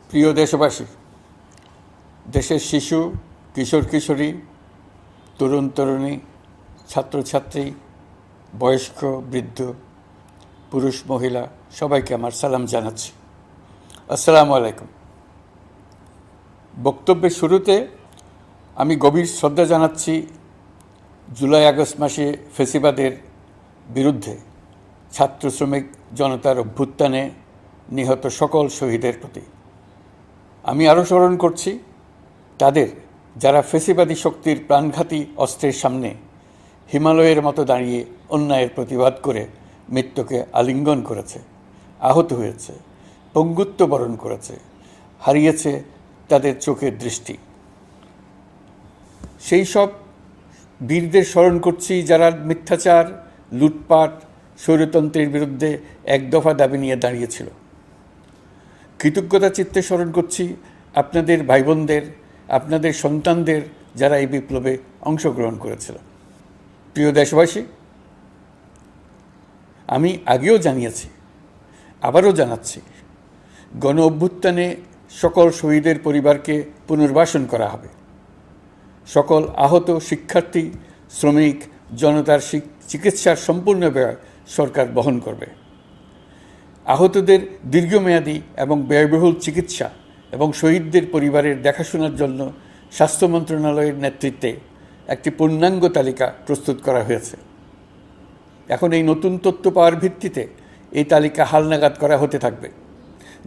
প্রিয় দেশবাসী, দেশের শিশু, কিশোর কিশোরী, তরুণ তরুণী, ছাত্রছাত্রী, বয়স্ক বৃদ্ধ, পুরুষ মহিলা সবাইকে আমার সালাম জানাচ্ছি। আসসালামু আলাইকুম। বক্তব্যের শুরুতে আমি গভীর শ্রদ্ধা জানাচ্ছি জুলাই আগস্ট মাসে ফ্যাসিবাদের বিরুদ্ধে ছাত্র শ্রমিক জনতার অভ্যুত্থানে নিহত সকল শহীদের প্রতি। আমি আরও স্মরণ করছি তাদের যারা ফ্যাসিবাদী শক্তির প্রাণঘাতী অস্ত্রের সামনে হিমালয়ের মতো দাঁড়িয়ে অন্যায়ের প্রতিবাদ করে মৃত্যুকে আলিঙ্গন করেছে, আহত হয়েছে, পঙ্গুত্ব বরণ করেছে, হারিয়েছে তাদের চোখের দৃষ্টি। সেই সব বীরদের স্মরণ করছি যারা মিথ্যাচার, লুটপাট, স্বৈরতন্ত্রের বিরুদ্ধে এক দফা দাবি নিয়ে দাঁড়িয়েছিল। কৃতজ্ঞতা চিত্তে স্মরণ করছি আপনাদের ভাই বোনদের, আপনাদের সন্তানদের যারা এই বিপ্লবে অংশগ্রহণ করেছিল। প্রিয় দেশবাসী, আমি আগেও জানিয়েছি, আবারও জানাচ্ছি, গণ অভ্যুত্থানে সকল শহীদের পরিবারকে পুনর্বাসন করা হবে। সকল আহত শিক্ষার্থী, শ্রমিক, জনতার চিকিৎসার সম্পূর্ণ ব্যয় সরকার বহন করবে। আহতদের দীর্ঘমেয়াদী এবং ব্যয়বহুল চিকিৎসা এবং শহীদদের পরিবারের দেখাশোনার জন্য স্বাস্থ্য মন্ত্রণালয়ের নেতৃত্বে একটি পূর্ণাঙ্গ তালিকা প্রস্তুত করা হয়েছে। এখন এই নতুন তথ্য পাওয়ার ভিত্তিতে এই তালিকা হালনাগাদ করা হতে থাকবে।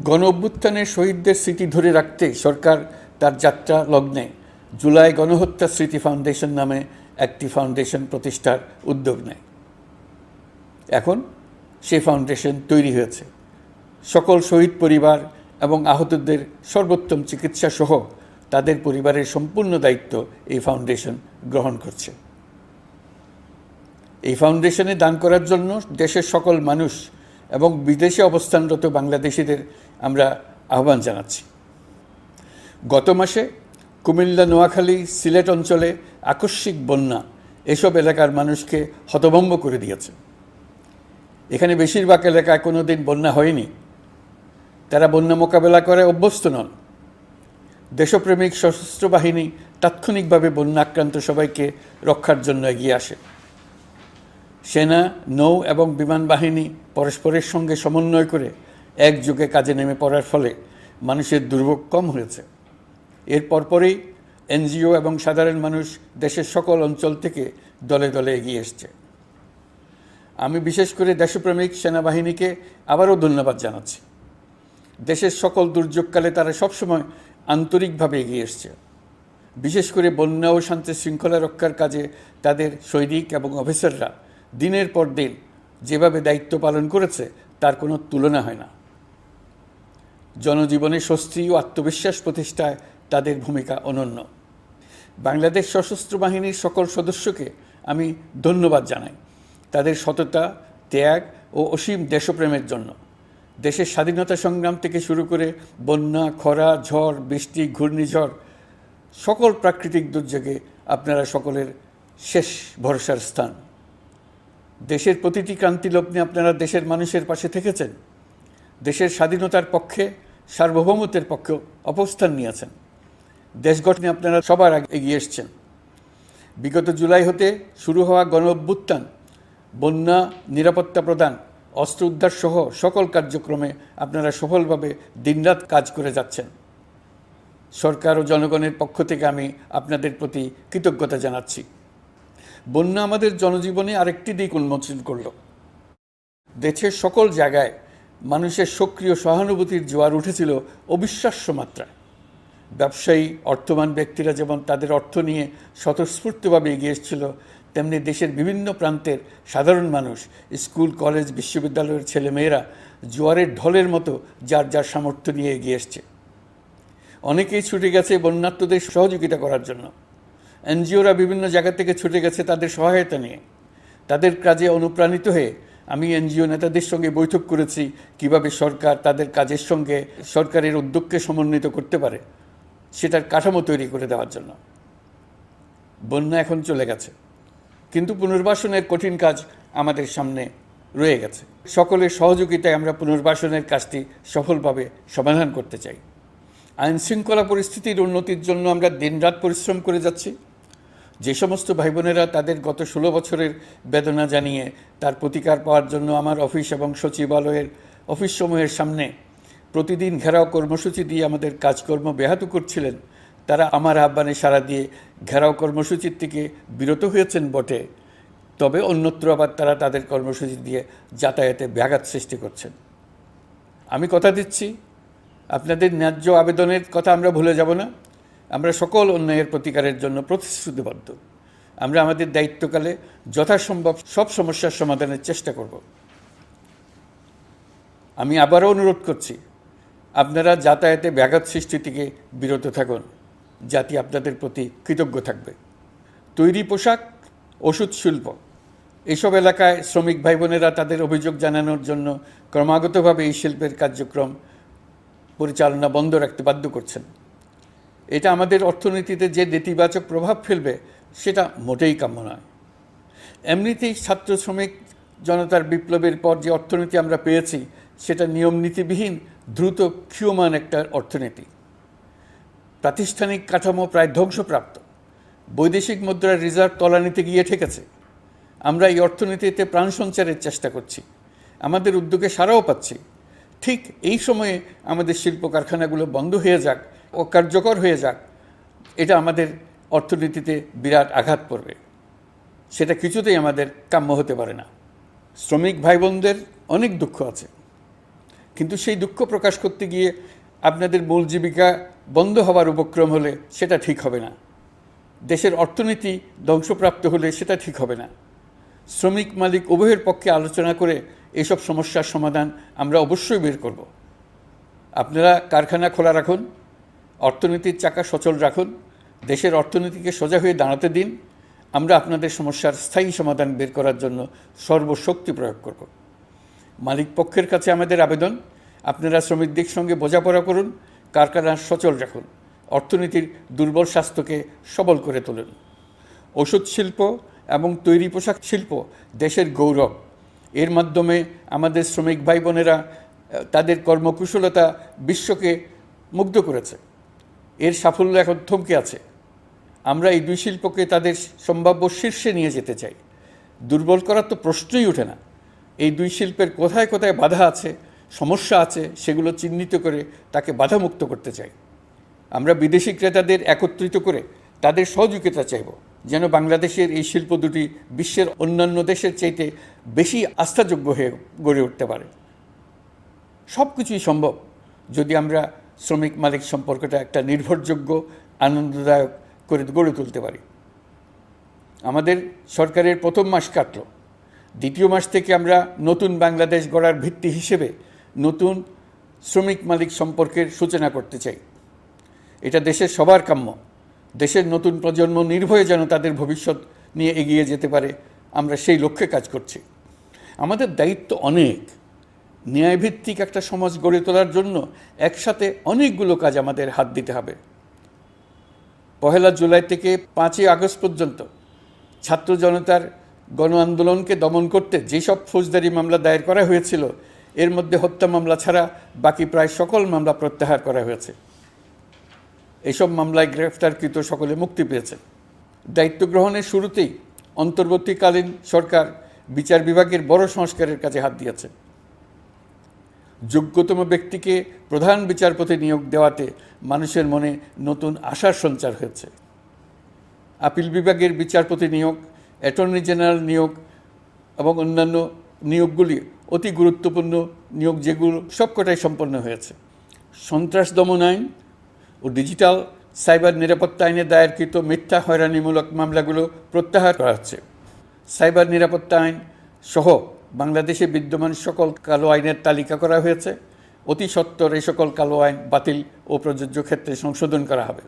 গণ অভ্যুত্থানের শহীদদের স্মৃতি ধরে রাখতে সরকার তার যাত্রা লগ্নে জুলাই গণহত্যা স্মৃতি ফাউন্ডেশন নামে একটি ফাউন্ডেশন প্রতিষ্ঠার উদ্যোগ নেয়। এখন সেই ফাউন্ডেশন তৈরি হয়েছে। সকল শহীদ পরিবার এবং আহতদের সর্বোত্তম চিকিৎসা সহ তাদের পরিবারের সম্পূর্ণ দায়িত্ব এই ফাউন্ডেশন গ্রহণ করছে। এই ফাউন্ডেশনে দান করার জন্য দেশের সকল মানুষ এবং বিদেশে অবস্থানরত বাংলাদেশিদের আমরা আহ্বান জানাচ্ছি। গত মাসে কুমিল্লা, নোয়াখালী, সিলেট অঞ্চলে আকস্মিক বন্যা এসব এলাকার মানুষকে হতভম্ব করে দিয়েছে। এখানে বেশিরভাগ এলাকায় কোনো দিন বন্যা হয়নি। তারা বন্যা মোকাবেলা করে অভ্যস্ত নন। দেশপ্রেমিক সশস্ত্র বাহিনী তাৎক্ষণিকভাবে বন্যা আক্রান্ত সবাইকে রক্ষার জন্য এগিয়ে আসে। সেনা, নৌ এবং বিমান বাহিনী পরস্পরের সঙ্গে সমন্বয় করে একযোগে কাজে নেমে পড়ার ফলে মানুষের দুর্ভোগ কম হয়েছে। এর পরপরই এনজিও এবং সাধারণ মানুষ দেশের সকল অঞ্চল থেকে দলে দলে এগিয়ে এসছে। আমি বিশেষ করে দেশপ্রেমিক সেনাবাহিনীকে আবারও ধন্যবাদ জানাচ্ছি। দেশের সকল দুর্যোগকালে তারা সবসময় আন্তরিকভাবে এগিয়ে এসছে। বিশেষ করে বন্যা ও শান্তি শৃঙ্খলা রক্ষার কাজে তাদের সৈনিক এবং অফিসাররা দিনের পর দিন যেভাবে দায়িত্ব পালন করেছে তার কোনো তুলনা হয় না। জনজীবনে স্বস্তি ও আত্মবিশ্বাস প্রতিষ্ঠায় তাদের ভূমিকা অনন্য। বাংলাদেশ সশস্ত্র বাহিনীর সকল সদস্যকে আমি ধন্যবাদ জানাই তাদের সততা, ত্যাগ ও অসীম দেশপ্রেমের জন্য। দেশের স্বাধীনতা সংগ্রাম থেকে শুরু করে বন্যা, খরা, ঝড়, বৃষ্টি, ঘূর্ণিঝড়, সকল প্রাকৃতিক দুর্যোগে আপনারা সকলের শেষ ভরসার স্থান। দেশের প্রতিটি ক্রান্তি লগ্নে আপনারা দেশের মানুষের পাশে থেকেছেন। দেশের স্বাধীনতার পক্ষে, সার্বভৌমত্বের পক্ষে অবস্থান নিয়েছেন। দেশ গঠনে আপনারা সবার আগে এগিয়ে এসছেন। বিগত জুলাই হতে শুরু হওয়া গণ অভ্যুত্থান, বন্যা, নিরাপত্তা প্রদান, অস্ত্র উদ্ধার সহ সকল কার্যক্রমে আপনারা সফলভাবে দিনরাত কাজ করে যাচ্ছেন। সরকার ও জনগণের পক্ষ থেকে আমি আপনাদের প্রতি কৃতজ্ঞতা জানাচ্ছি। বন্যা আমাদের জনজীবনে আরেকটি দিক উন্মোচন করল। দেশের সকল জায়গায় মানুষের সক্রিয় সহানুভূতির জোয়ার উঠেছিল অবিশ্বাস্য মাত্রায়। ব্যবসায়ী, অর্থবান ব্যক্তিরা যেমন তাদের অর্থ নিয়ে স্বতঃস্ফূর্তভাবে এগিয়ে এসেছিল, তেমনি দেশের বিভিন্ন প্রান্তের সাধারণ মানুষ, স্কুল, কলেজ, বিশ্ববিদ্যালয়ের ছেলেমেয়েরা জোয়ারের ঢলের মতো যার যার সামর্থ্য নিয়ে এগিয়ে এসছে। অনেকেই ছুটে গেছে বন্যার্তদের সহযোগিতা করার জন্য। এনজিওরা বিভিন্ন জায়গা থেকে ছুটে গেছে তাদের সহায়তা নিয়ে। তাদের কাজে অনুপ্রাণিত হয়ে আমি এনজিও নেতাদের সঙ্গে বৈঠক করেছি কিভাবে সরকার তাদের কাজের সঙ্গে সরকারের উদ্যোগকে সমন্বিত করতে পারে, সেটার কাঠামো তৈরি করে দেওয়ার জন্য। বন্যা এখন চলে গেছে, কিন্তু পুনর্বাসনের কঠিন কাজ আমাদের সামনে রয়ে গেছে। সকলের সহযোগিতায় আমরা পুনর্বাসনের কাজটি সফলভাবে সমাধান করতে চাই। আইনশৃঙ্খলা পরিস্থিতির উন্নতির জন্য আমরা দিনরাত পরিশ্রম করে যাচ্ছি। যে সমস্ত ভাই বোনেরা তাদের গত 16 বছরের বেদনা জানিয়ে তার প্রতিকার পাওয়ার জন্য আমার অফিস এবং সচিবালয়ের অফিসসমূহের সামনে প্রতিদিন ঘেরাও কর্মসূচি দিয়ে আমাদের কাজকর্ম ব্যাহত করছিলেন, তারা আমার আহ্বানে সাড়া দিয়ে ঘেরাও কর্মসূচির থেকে বিরত হয়েছেন বটে, তবে অন্যত্র আবার তারা তাদের কর্মসূচি দিয়ে যাতায়াতে ব্যাঘাত সৃষ্টি করছেন। আমি কথা দিচ্ছি, আপনাদের ন্যায্য আবেদনের কথা আমরা ভুলে যাব না। আমরা সকল অন্যায়ের প্রতিকারের জন্য প্রতিশ্রুতিবদ্ধ। আমরা আমাদের দায়িত্বকালে যথাসম্ভব সব সমস্যার সমাধানের চেষ্টা করব। আমি আবারও অনুরোধ করছি, আপনারা যাতায়াতে ব্যাঘাত সৃষ্টি থেকে বিরত থাকুন। জাতি আপনাদের প্রতি কৃতজ্ঞ থাকবে। তৈরি পোশাক, ওষুধ শিল্প, এসব এলাকায় শ্রমিক ভাই বোনেরা তাদের অভিযোগ জানানোর জন্য ক্রমাগতভাবে এই শিল্পের কার্যক্রম পরিচালনা বন্ধ রাখতে বাধ্য করছেন। এটা আমাদের অর্থনীতিতে যে নেতিবাচক প্রভাব ফেলবে সেটা মোটেই কাম্য নয়। এমনিতেই ছাত্র শ্রমিক জনতার বিপ্লবের পর যে অর্থনীতি আমরা পেয়েছি সেটা নিয়ম নীতিবিহীন, দ্রুত ক্ষীয়মান একটা অর্থনীতি। প্রাতিষ্ঠানিক কাঠামো প্রায় ধ্বংসপ্রাপ্ত। বৈদেশিক মুদ্রার রিজার্ভ তলানিতে গিয়ে ঠেকেছে। আমরা এই অর্থনীতিতে প্রাণ সঞ্চারের চেষ্টা করছি, আমাদের উদ্যোগে সাড়াও পাচ্ছি। ঠিক এই সময়ে আমাদের শিল্প কারখানাগুলো বন্ধ হয়ে যাক, অকার্যকর হয়ে যাক, এটা আমাদের অর্থনীতিতে বিরাট আঘাত পড়বে। সেটা কিছুতেই আমাদের কাম্য হতে পারে না। শ্রমিক ভাই বোনদের অনেক দুঃখ আছে, কিন্তু সেই দুঃখ প্রকাশ করতে গিয়ে আপনাদের মূল জীবিকা বন্ধ হওয়ার উপক্রম হলে সেটা ঠিক হবে না। দেশের অর্থনীতি ধ্বংসপ্রাপ্ত হলে সেটা ঠিক হবে না। শ্রমিক মালিক উভয়ের পক্ষে আলোচনা করে এসব সমস্যার সমাধান আমরা অবশ্যই বের করব। আপনারা কারখানা খোলা রাখুন, অর্থনীতির চাকা সচল রাখুন, দেশের অর্থনীতিকে সোজা হয়ে দাঁড়াতে দিন। আমরা আপনাদের সমস্যার স্থায়ী সমাধান বের করার জন্য সর্বশক্তি প্রয়োগ করব। মালিক পক্ষের কাছে আমাদের আবেদন, আপনারা শ্রমিকদের সঙ্গে বোঝাপড়া করুন, কারখানা সচল রাখুন, অর্থনীতির দুর্বল স্বাস্থ্যকে সবল করে তুলুন। ওষুধ শিল্প এবং তৈরি পোশাক শিল্প দেশের গৌরব। এর মাধ্যমে আমাদের শ্রমিক ভাই বোনেরা তাদের কর্মকুশলতা বিশ্বকে মুগ্ধ করেছে। এর সাফল্য এখন থমকে আছে। আমরা এই দুই শিল্পকে তাদের সম্ভাব্য শীর্ষে নিয়ে যেতে চাই। দুর্বল করার তো প্রশ্নই ওঠে না। এই দুই শিল্পের কোথায় কোথায় বাধা আছে, সমস্যা আছে, সেগুলো চিহ্নিত করে তাকে বাধামুক্ত করতে চাই। আমরা বিদেশি ক্রেতাদের একত্রিত করে তাদের সহযোগিতা চাইব, যেন বাংলাদেশের এই শিল্প দুটি বিশ্বের অন্যান্য দেশের চাইতে বেশি আস্থাযোগ্য হয়ে গড়ে উঠতে পারে। সব কিছুই সম্ভব যদি আমরা শ্রমিক মালিক সম্পর্কটা একটা নির্ভরযোগ্য, আনন্দদায়ক করে গড়ে তুলতে পারি। আমাদের সরকারের প্রথম মাস কাটল, দ্বিতীয় মাস থেকে আমরা নতুন বাংলাদেশ গড়ার ভিত্তি হিসেবে নতুন শ্রমিক মালিক সম্পর্কের সূচনা করতে চাই। এটা দেশের সবার কাম্য। দেশের নতুন প্রজন্ম নির্ভয়ে যেন তাদের ভবিষ্যৎ নিয়ে এগিয়ে যেতে পারে, আমরা সেই লক্ষ্যে কাজ করছি। আমাদের দায়িত্ব অনেক। ন্যায়ভিত্তিক একটা সমাজ গড়ে তোলার জন্য একসাথে অনেকগুলো কাজ আমাদের হাত দিতে হবে। 1 জুলাই থেকে 5 আগস্ট পর্যন্ত ছাত্র জনতার গণ আন্দোলনকে দমন করতে যেসব ফৌজদারি মামলা দায়ের করা হয়েছিল, এর মধ্যে হত্যা মামলা ছাড়া বাকি প্রায় সকল মামলা প্রত্যাহার করা হয়েছে। এসব মামলায় গ্রেফতারকৃত সকলে মুক্তি পেয়েছে। দায়িত্ব গ্রহণের শুরুতেই অন্তর্বর্তীকালীন সরকার বিচার বিভাগের বড় সংস্কারের কাজে হাত দিয়েছে। যোগ্যতম ব্যক্তিকে প্রধান বিচারপতি নিয়োগ দেওয়াতে মানুষের মনে নতুন আশার সঞ্চার হয়েছে। আপিল বিভাগের বিচারপতি নিয়োগ, অ্যাটর্নি জেনারেল নিয়োগ এবং অন্যান্য নিয়োগগুলি অতি গুরুত্বপূর্ণ নিয়োগ, যেগুলো সবকটাই সম্পন্ন হয়েছে। সন্ত্রাস দমন আইন ও ডিজিটাল সাইবার নিরাপত্তা আইনে দায়েরকৃত মিথ্যা হয়রানিমূলক মামলাগুলো প্রত্যাহার করা হচ্ছে। সাইবার নিরাপত্তা আইন সহ বাংলাদেশে বিদ্যমান সকল কালো আইনের তালিকা করা হয়েছে। অতি সত্বর এই সকল কালো আইন বাতিল ও প্রযোজ্য ক্ষেত্রে সংশোধন করা হবে।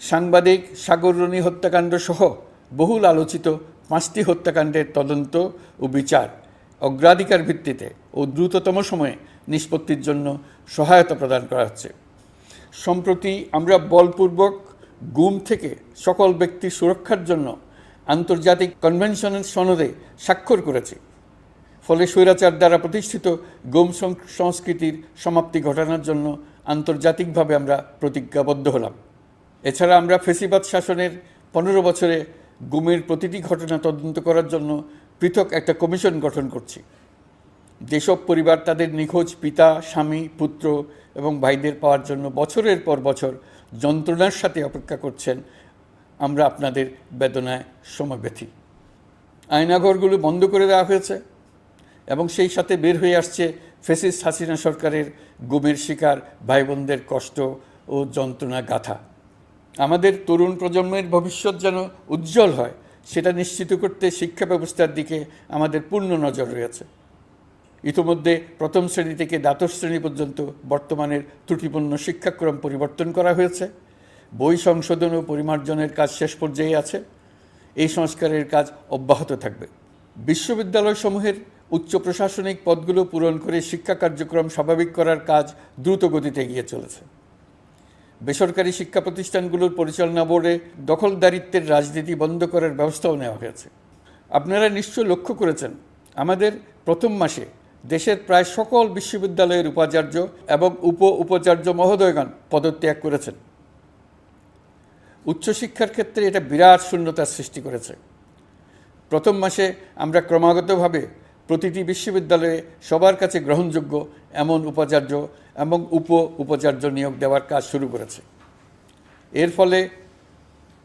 সাংবাদিক সাগর রনি হত্যাকাণ্ড সহ বহুল আলোচিত 5টি হত্যাকাণ্ডের তদন্ত ও বিচার অগ্রাধিকার ভিত্তিতে ও দ্রুততম সময়ে নিষ্পত্তির জন্য সহায়তা প্রদান করা হচ্ছে। সম্প্রতি আমরা বলপূর্বক গুম থেকে সকল ব্যক্তির সুরক্ষার জন্য আন্তর্জাতিক কনভেনশনের সনদে স্বাক্ষর করেছি। ফলে স্বৈরাচার দ্বারা প্রতিষ্ঠিত গুম সংস্কৃতির সমাপ্তি ঘটানোর জন্য আন্তর্জাতিকভাবে আমরা প্রতিজ্ঞাবদ্ধ হলাম। এছাড়া আমরা ফেসিবাদ শাসনের 15 বছরে গুমের প্রতিটি ঘটনা তদন্ত করার জন্য পৃথক একটা কমিশন গঠন করছি। যেসব পরিবার তাদের নিখোঁজ পিতা, স্বামী, পুত্র এবং ভাইদের পাওয়ার জন্য বছরের পর বছর যন্ত্রণার সাথে অপেক্ষা করছেন, আমরা আপনাদের বেদনায় সমব্যথী। আয়নাঘরগুলো বন্ধ করে দেওয়া হয়েছে এবং সেই সাথে বের হয়ে আসছে ফ্যাসিস্ট হাসিনা সরকারের গুমের শিকার ভাই বোনদের কষ্ট ও যন্ত্রণা গাথা। আমাদের তরুণ প্রজন্মের ভবিষ্যৎ যেন উজ্জ্বল হয়, সেটা নিশ্চিত করতে শিক্ষা ব্যবস্থার দিকে আমাদের পূর্ণ নজর রয়েছে। ইতোমধ্যে প্রথম শ্রেণী থেকে দ্বাদশ শ্রেণী পর্যন্ত বর্তমানের ত্রুটিপূর্ণ শিক্ষাক্রম পরিবর্তন করা হয়েছে। বই সংশোধন ও পরিমার্জনের কাজ শেষ পর্যায়ে আছে। এই সংস্কারের কাজ অব্যাহত থাকবে। বিশ্ববিদ্যালয়সমূহের উচ্চ প্রশাসনিক পদগুলো পূরণ করে শিক্ষা কার্যক্রম স্বাভাবিক করার কাজ দ্রুত গতিতে এগিয়ে চলেছে। বেসরকারি শিক্ষা প্রতিষ্ঠানগুলোর পরিচালনা বোর্ডে দখলদারিত্বের রাজনীতি বন্ধ করার ব্যবস্থাও নেওয়া হয়েছে। আপনারা নিশ্চয় লক্ষ্য করেছেন, আমাদের প্রথম মাসে দেশের প্রায় সকল বিশ্ববিদ্যালয়ের উপাচার্য এবং উপাচার্য মহোদয়গণ পদত্যাগ করেছেন। উচ্চশিক্ষার ক্ষেত্রে এটা বিরাট শূন্যতার সৃষ্টি করেছে। প্রথম মাসে আমরা ক্রমাগতভাবে প্রতিটি বিশ্ববিদ্যালয়ে সবার কাছে গ্রহণযোগ্য এমন উপাচার্য এবং উপাচার্য নিয়োগ দেওয়ার কাজ শুরু করেছে। এর ফলে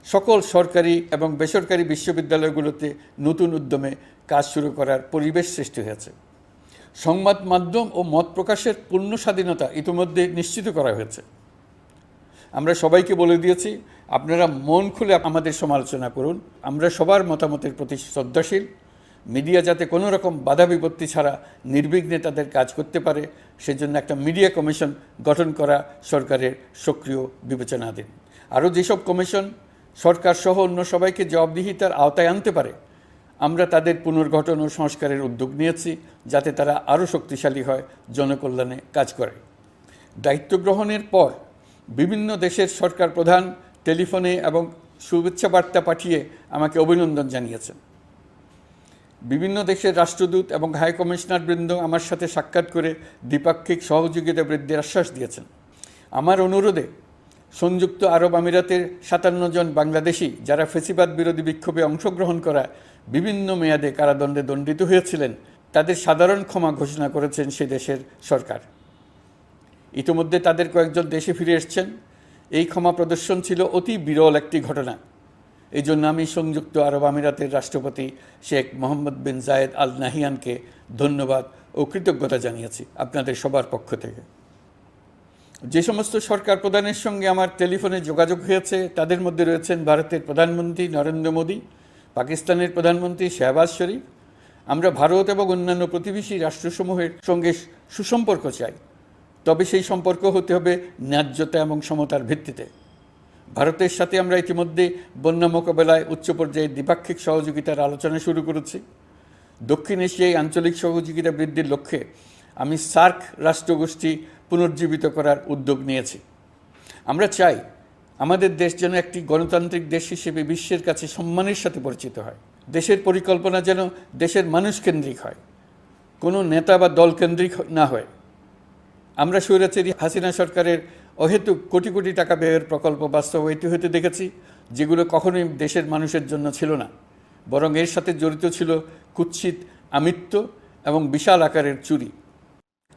সকল সরকারি এবং বেসরকারি বিশ্ববিদ্যালয়গুলোতে নতুন উদ্যমে কাজ শুরু করার পরিবেশ সৃষ্টি হয়েছে। সংবাদ মাধ্যম ও মত প্রকাশের পূর্ণ স্বাধীনতা ইতিমধ্যে নিশ্চিত করা হয়েছে। আমরা সবাইকে বলে দিয়েছি, আপনারা মন খুলে আমাদের সমালোচনা করুন, আমরা সবার মতামতের প্রতি শ্রদ্ধাশীল। মিডিয়া যাতে কোনো রকম বাধা বিপত্তি ছাড়া নির্বিঘ্নে তাদের কাজ করতে পারে, সেজন্য একটা মিডিয়া কমিশন গঠন করা সরকারের সক্রিয় বিবেচনাধীন। আরও যেসব কমিশন সরকার সহ অন্য সবাইকে জবাবদিহিতার আওতায় আনতে পারে, আমরা তাদের পুনর্গঠন ও সংস্কারের উদ্যোগ নিয়েছি, যাতে তারা আরও শক্তিশালী হয়, জনকল্যাণে কাজ করে। দায়িত্ব গ্রহণের পর বিভিন্ন দেশের সরকার প্রধান টেলিফোনে এবং শুভেচ্ছা বার্তা পাঠিয়ে আমাকে অভিনন্দন জানিয়েছেন। বিভিন্ন দেশের রাষ্ট্রদূত এবং হাই কমিশনারবৃন্দ আমার সাথে সাক্ষাৎ করে দ্বিপাক্ষিক সহযোগিতা বৃদ্ধির আশ্বাস দিয়েছেন। আমার অনুরোধে সংযুক্ত আরব আমিরাতের 57 জন বাংলাদেশি যারা ফেসিবাদ বিরোধী বিক্ষোভে অংশগ্রহণ করা বিভিন্ন মেয়াদে কারাদণ্ডে দণ্ডিত হয়েছিলেন, তাদের সাধারণ ক্ষমা ঘোষণা করেছেন সে দেশের সরকার। ইতিমধ্যে তাদের কয়েকজন দেশে ফিরে এসেছেন। এই ক্ষমা প্রদর্শন ছিল অতি বিরল একটি ঘটনা। এই জন্য আমি সংযুক্ত আরব আমিরাতের রাষ্ট্রপতি শেখ মোহাম্মদ বিন জায়েদ আল নাহিয়ানকে ধন্যবাদ ও কৃতজ্ঞতা জানিয়েছি আপনাদের সবার পক্ষ থেকে। যে সমস্ত সরকার প্রধানের সঙ্গে আমার টেলিফোনে যোগাযোগ হয়েছে, তাদের মধ্যে রয়েছেন ভারতের প্রধানমন্ত্রী নরেন্দ্র মোদী, পাকিস্তানের প্রধানমন্ত্রী শাহবাজ শরীফ। আমরা ভারত এবং অন্যান্য প্রতিবেশী রাষ্ট্রসমূহের সঙ্গে সুসম্পর্ক চাই, তবে সেই সম্পর্ক হতে হবে ন্যায্যতা এবং সমতার ভিত্তিতে। ভারতের সাথে আমরা ইতিমধ্যে বন্যা মোকাবেলায় উচ্চ পর্যায়ে দ্বিপাক্ষিক সহযোগিতার আলোচনা শুরু করেছি। দক্ষিণ এশিয়ায় আঞ্চলিক সহযোগিতা বৃদ্ধির লক্ষ্যে আমি সার্ক রাষ্ট্রগোষ্ঠী পুনর্জীবিত করার উদ্যোগ নিয়েছি। আমরা চাই আমাদের দেশ যেন একটি গণতান্ত্রিক দেশ হিসেবে বিশ্বের কাছে সম্মানের সাথে পরিচিত হয়। দেশের পরিকল্পনা যেন দেশের মানুষ কেন্দ্রিক হয়, কোনো নেতা বা দল কেন্দ্রিক না হয়। আমরা স্বৈরাচারী হাসিনা সরকারের অহেতুক কোটি কোটি টাকা ব্যয়ের প্রকল্প বাস্তবায়িত হতে দেখেছি, যেগুলো কখনোই দেশের মানুষের জন্য ছিল না, বরং এর সাথে জড়িত ছিল কুৎসিত আমিত্ব এবং বিশাল আকারের চুরি।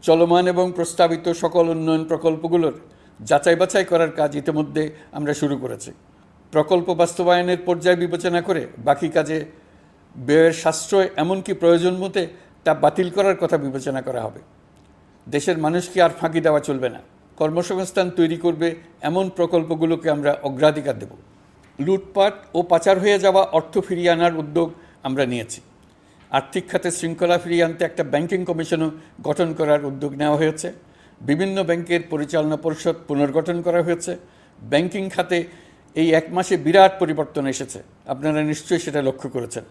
চলমান এবং প্রস্তাবিত সকল উন্নয়ন প্রকল্পগুলোর যাচাই বাছাই করার কাজ ইতিমধ্যে আমরা শুরু করেছি। প্রকল্প বাস্তবায়নের পর্যায় বিবেচনা করে বাকি কাজে ব্যয়ের সাশ্রয় এমনকি প্রয়োজন মতে তা বাতিল করার কথা বিবেচনা করা হবে। দেশের মানুষকে আর ফাঁকি দেওয়া চলবে না। কর্মসংস্থান তৈরি করবে এমন প্রকল্পগুলোকে আমরা অগ্রাধিকার দেব। লুটপাট ও পাচার হয়ে যাওয়া অর্থ ফিরিয়ে আনার উদ্যোগ আমরা নিয়েছি। আর্থিক খাতে শৃঙ্খলা ফিরিয়ে আনতে একটা ব্যাংকিং কমিশনও গঠন করার উদ্যোগ নেওয়া হয়েছে। বিভিন্ন ব্যাংকের পরিচালনা পরিষদ পুনর্গঠন করা হয়েছে। ব্যাংকিং খাতে এই এক মাসে বিরাট পরিবর্তন এসেছে, আপনারা নিশ্চয়ই সেটা লক্ষ্য করেছেন।